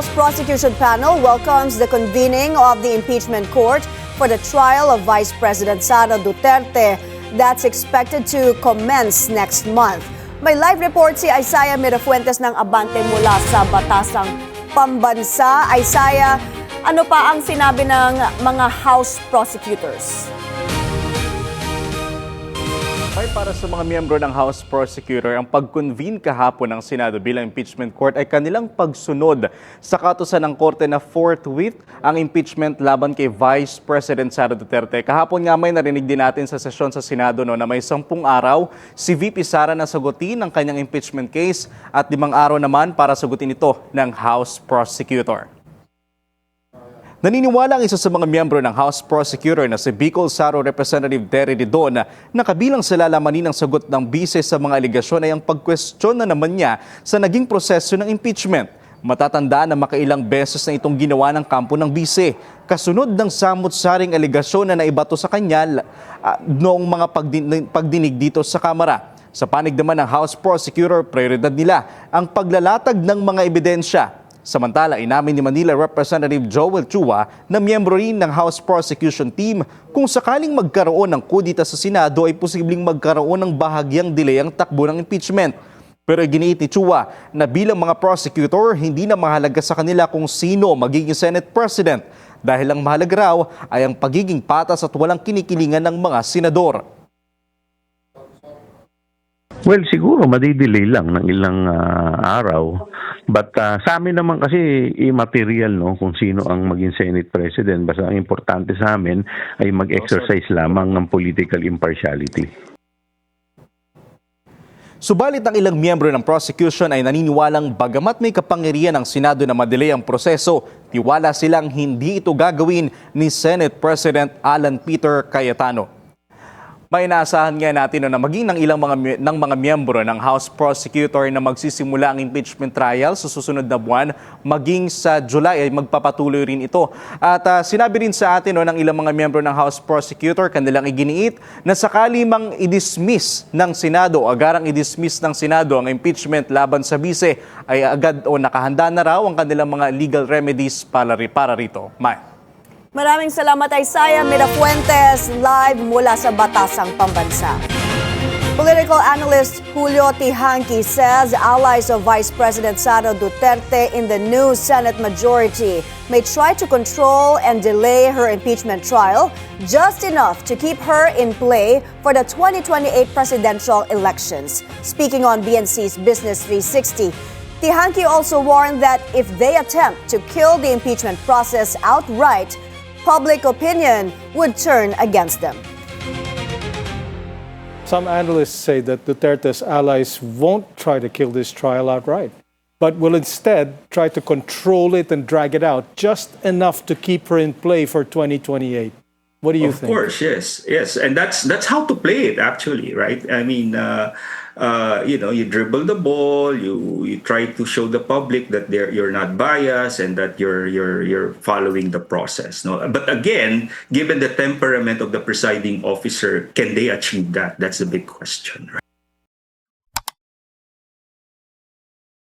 House Prosecution Panel welcomes the convening of the impeachment court for the trial of Vice President Sara Duterte that's expected to commence next month. May live report si Isaiah Mirafuentes ng Abante mula sa Batasang Pambansa. Isaiah, ano pa ang sinabi ng mga House prosecutors? Ay, para sa mga miyembro ng House Prosecutor, ang pag-convene kahapon ng Senado bilang impeachment court ay kanilang pagsunod sa kautusan ng korte na forthwith ang impeachment laban kay Vice President Sara Duterte. Kahapon nga may narinig din natin sa sesyon sa Senado na may 10 araw si VP Sara na sagutin ang kanyang impeachment case at 5 araw naman para sagutin ito ng House Prosecutor. Naniniwala ang isa sa mga miyembro ng House Prosecutor na si Bicol Saro Representative Terry Didon na kabilang sa lalamanin ng sagot ng bise sa mga aligasyon ay ang pag-question na naman niya sa naging proseso ng impeachment. Matatandaan na makailang beses na itong ginawa ng kampo ng bise, kasunod ng samut-saring aligasyon na naibato sa kanya noong mga pagdinig dito sa Kamara. Sa panig naman ng House Prosecutor, prioridad nila ang paglalatag ng mga ebidensya. Samantala, inamin ni Manila Representative Joel Chua na miyembro rin ng House Prosecution Team kung sakaling magkaroon ng kudita sa Senado ay posibleng magkaroon ng bahagyang delay ang takbo ng impeachment. Pero giniit ni Chua na bilang mga prosecutor, hindi na mahalaga sa kanila kung sino magiging Senate President dahil ang mahalaga raw ay ang pagiging patas at walang kinikilingan ng mga senador. Well, siguro madidelay lang ng ilang araw. But sa amin naman kasi immaterial kung sino ang maging Senate President. Basta ang importante sa amin ay mag-exercise lamang ng political impartiality. Subalit ang ilang miyembro ng prosecution ay naniniwalang bagamat may kapangyarihan ng Senado na madelay ang proseso, tiwala silang hindi ito gagawin ni Senate President Alan Peter Cayetano. May inaasahan nga natin na maging ng mga miyembro ng House Prosecutor na magsisimula ang impeachment trial sa susunod na buwan, maging sa July ay magpapatuloy rin ito. At sinabi rin sa atin ng ilang mga miyembro ng House Prosecutor, kanilang iginiit na sakali mang i-dismiss ng Senado, agarang i-dismiss ng Senado ang impeachment laban sa bise, ay agad o nakahanda na raw ang kanilang mga legal remedies para rito. Maraming salamat Isaiah Mirafuentes, live mula sa Batasang Pambansa. Political analyst Julio Tihanki says allies of Vice President Sara Duterte in the new Senate majority may try to control and delay her impeachment trial just enough to keep her in play for the 2028 presidential elections. Speaking on BNC's Business 360, Tihanki also warned that if they attempt to kill the impeachment process outright, public opinion would turn against them. Some analysts say that Duterte's allies won't try to kill this trial outright, but will instead try to control it and drag it out just enough to keep her in play for 2028. What do you think? Of course, yes, and that's how to play it actually, right? I mean, you dribble the ball, you try to show the public that you're not biased and that you're following the process. No, but again, given the temperament of the presiding officer, can they achieve that? That's a big question, right?